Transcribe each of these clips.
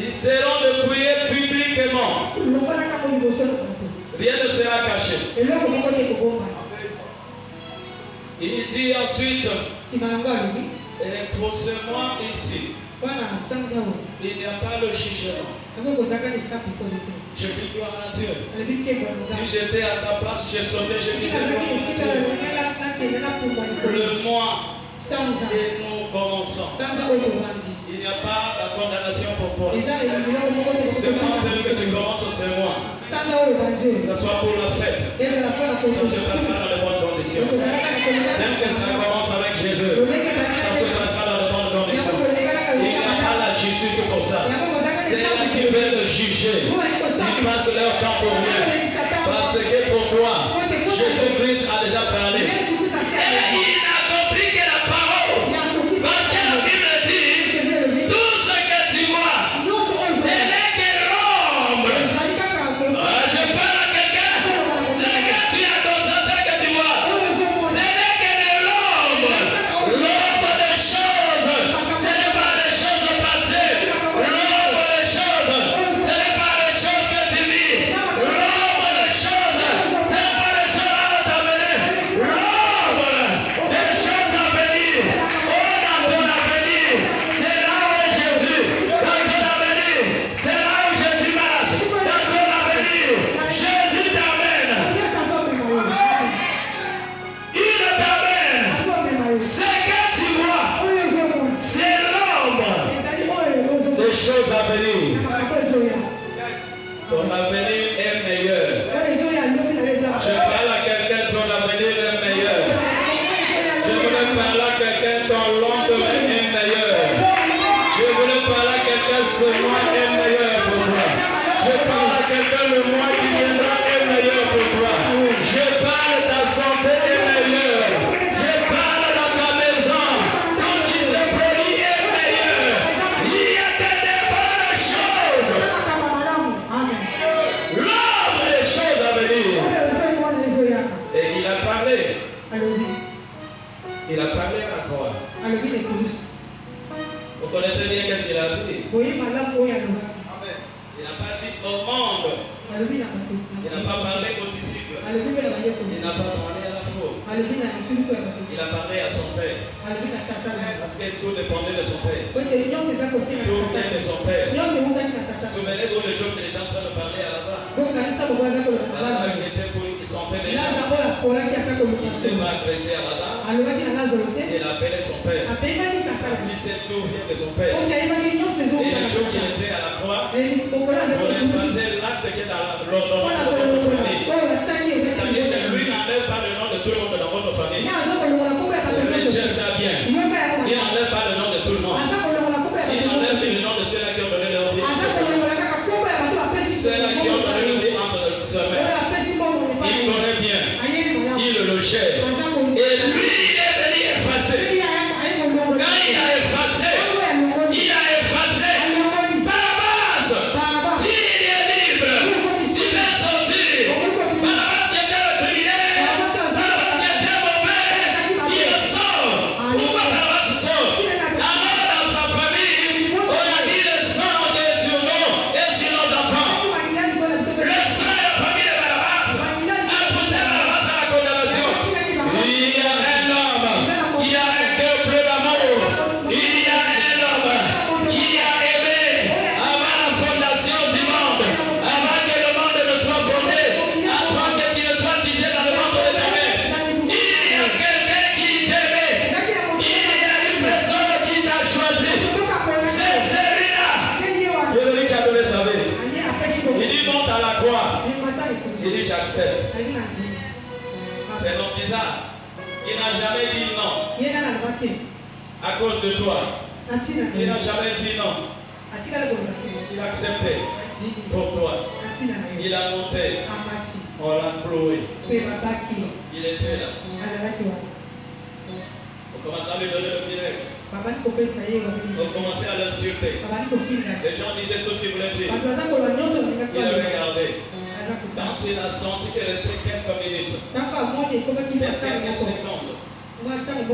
Ils seront dépouillés publiquement. Rien ne sera caché. Il dit ensuite, introduisez-moi ici. Il n'y a pas le jugement. Je dis gloire à Dieu. Si j'étais à ta place, je sautais, je disais gloire à Dieu. Le mois et nous commençons. Il n'y a pas la condamnation pour toi. Ce mois que tu commences ce mois, que ce soit pour la fête, ça se passera dans les bonnes conditions. Même que ça commence avec Jésus, ça se passera dans les bonnes conditions. Il n'y a pas la justice pour ça. C'est là qui veulent juger. Ils passent leur temps pour rien. Parce que pour toi, Jésus-Christ a déjà parlé. Et il n'a compris que la parole. Parce que la Bible dit, tout ce que tu vois, ce n'est que l'ombre. Je parle à quelqu'un. Ce que tu as dans sa tête que tu vois, ce n'est que de l'ombre. L'ombre des choses, ce n'est pas des choses passées. L'ombre des choses, ce n'est pas des choses que tu vis. L'ombre des choses, ce n'est pas des choses à t'amener. L'ombre des choses à venir. Oh, dans ton avenir, c'est là où est Jésus. Dans ton avenir, c'est là où Jésus marche. Dans ton avenir, Jésus t'amène. Il t'amène. Ce que tu vois, c'est l'ombre des choses à venir. Ton avenir est meilleur. Je parle à quelqu'un, ton avenir est meilleur. Je voulais parler à quelqu'un, ton lendemain est meilleur. Je voulais parler à quelqu'un, ce mois est meilleur pour toi. Je parle à quelqu'un, le mois qui viendra est meilleur pour toi. Je parle, ta santé est meilleure. Je parle dans ta maison, tout ce qui se produit est meilleur. Il y a que des bonnes choses. L'ombre des choses à venir. Et il a parlé. Il a parlé à la croix. Vous connaissez bien qu'est-ce qu'il a dit? Il n'a pas dit au monde. Il n'a pas parlé aux disciples. Il n'a pas parlé à la foule. Il a parlé à son père. Parce que tout dépendait de son père. Tout venait de son père. Souvenez-vous le jour qu'il était en train de parler à Lazare. Lazare qui était pour lui, qui sentait déjà. Il s'est pas agressé à Lazare. Il a appelé son père. Parce qu'il sait tout vient de son père. Et le jour qu'il était à la croix, pour effacer l'acte qui est dans l'ordonnance de votre famille. C'est-à-dire que lui n'enlève pas le nom de tout le monde dans votre famille. Dieu sait bien. Il n'enlève pas le nom de tout le monde. Il enlève le nom de ceux-là qui ont donné leur vie. Ceux-là qui ont donné leur vie entre semaines. Il connaît bien. Il le gère. Et lui, il est venu effacer. Quand il a effacé, Barabbas, tu es libre, tu peux sortir. Barabbas qui était le criminel, Barabbas qui était mauvais, il sort. Pourquoi Barabbas sort? Alors dans sa famille, on a dit le sang est sur nous et sur nos enfants. Le sang de la famille de Barabbas a poussé Barabbas à la condamnation. Il y a un homme, il y a un cœur plein d'amour. Il y a un homme qui a aimé avant la fondation du monde, avant que le monde ne soit fondé, avant que tu ne sois tissé dans le ventre de ta mère. Il y a quelqu'un qui t'aimait. Il y a une personne qui t'a choisi. C'est celui-là. Dieu lui qui a donné sa vie. Il dit monte à la croix. Il dit j'accepte. C'est un homme bizarre. Il n'a jamais dit non à cause de toi. Il n'a jamais dit non. Il a accepté pour toi. Il a monté. On l'a employé. Il était là. On commence à lui donner le filet. On commençait à l'insulter. Les gens disaient tout ce qu'ils voulaient dire. Il a regardé. Quand il a senti qu'il restait quelques minutes, quelques secondes, quelques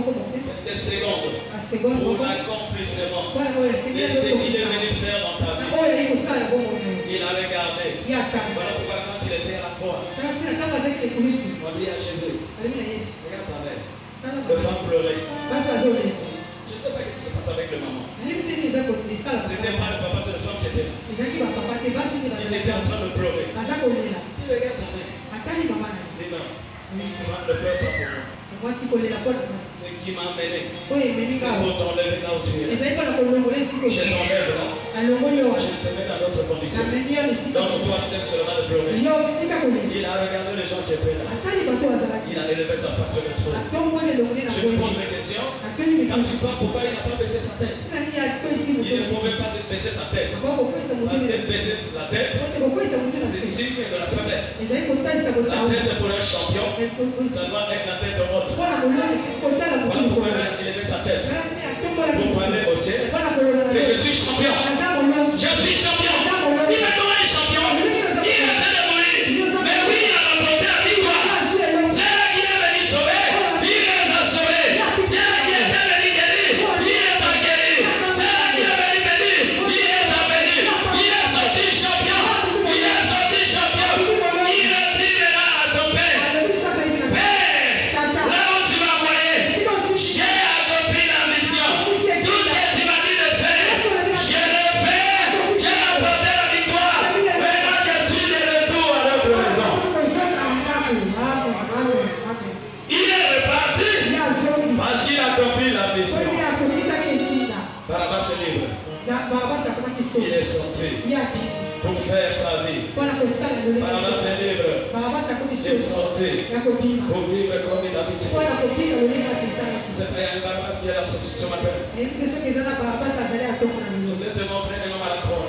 des secondes pour l'accomplissement de ce qu'il est venu faire dans ta vie. Il a regardé. Voilà pourquoi quand il était à la croix, on dit à Jésus, regarde ta mère. Le femme pleurait. Je ne sais pas ce qui se passe avec le maman. C'était pas le papa, c'est le femme qui était là. Ils étaient en train de pleurer. Il regarde ta mère. Il dit non, ne pleure pas pour moi. Ce qui m'a amené, c'est pour t'enlever là où tu es. Je t'enlève là. Je te mets dans d'autres conditions. Donc toi seulement de pleurer. Il a regardé les gens qui étaient là. Il a élevé sa face sur le trône. Je me pose des questions. Quand tu parles, pourquoi il n'a pas baissé sa tête? Il ne pouvait pas baisser sa tête. Parce que baisser la tête, c'est signe de la faiblesse. La tête pour un champion, ça doit être la tête de l'autre. Voilà pourquoi il a élevé sa tête. Pour parler au ciel. Et je suis champion. Je suis champion. Il est donné champion. Il est en train de mourir. Mais oui, il a remporté la victoire. C'est là qui est venu sauver. Il les a sauvés. C'est là qui est venu guérir. Il les a guéris. C'est là qui est venu bénir. Il les a bénis. Il est sorti champion. Il est sorti champion. Il a dit maintenant à son père, Père, là où tu m'as envoyé, j'ai accompli la mission. Tout ce que tu m'as dit de faire, je l'ai fait. J'ai apporté la victoire. Maintenant je suis de retour à notre maison. Il est reparti parce qu'il a accompli la mission. Barabbas est libre. Il est sorti pour faire sa vie. Barabbas est libre. Il est sorti pour vivre comme il habite. C'est vrai, il y a Barabbas qui est là ce matin. Je vais te montrer un homme à la croix.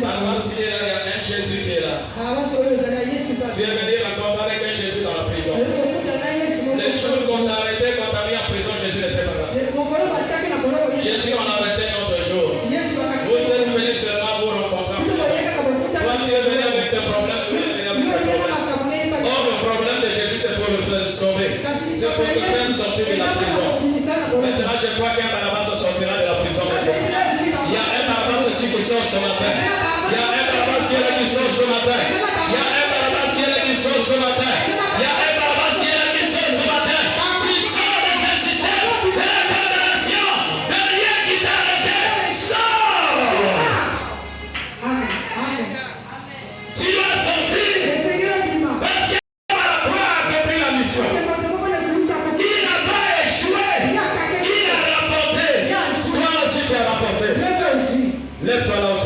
Barabbas, tu es là, il y a un Jésus qui est là. Tu es venu rencontrer avec un Jésus dans la prison. Les choses qu'on a arrêtées quand tu as mis en prison, Jésus n'était pas là. Jésus, on a arrêté notre jour. Vous êtes venus seulement vous rencontrer en prison. Toi, tu es venu avec tes problèmes, tu es venu avec tes problèmes. Or, le problème de Jésus, c'est pour le faire sauver. C'est pour te faire sortir de la prison. Maintenant, je crois qu'un Barabbas sortira de la prison. Il y a un Barabbas ici qui sort ce matin. Il y a un Barabbas qui est là qui sort ce matin. Il y a un Barabbas qui est là qui sort ce matin. Il y a un Barabbas qui est là qui sort ce matin. Tu sors de ce système, de la condamnation, de rien qui t'a arrêté. Sors! Tu dois sortir parce que la croix a accompli la mission. Il n'a pas échoué. Il a remporté. Toi aussi tu as remporté. Lève-toi là où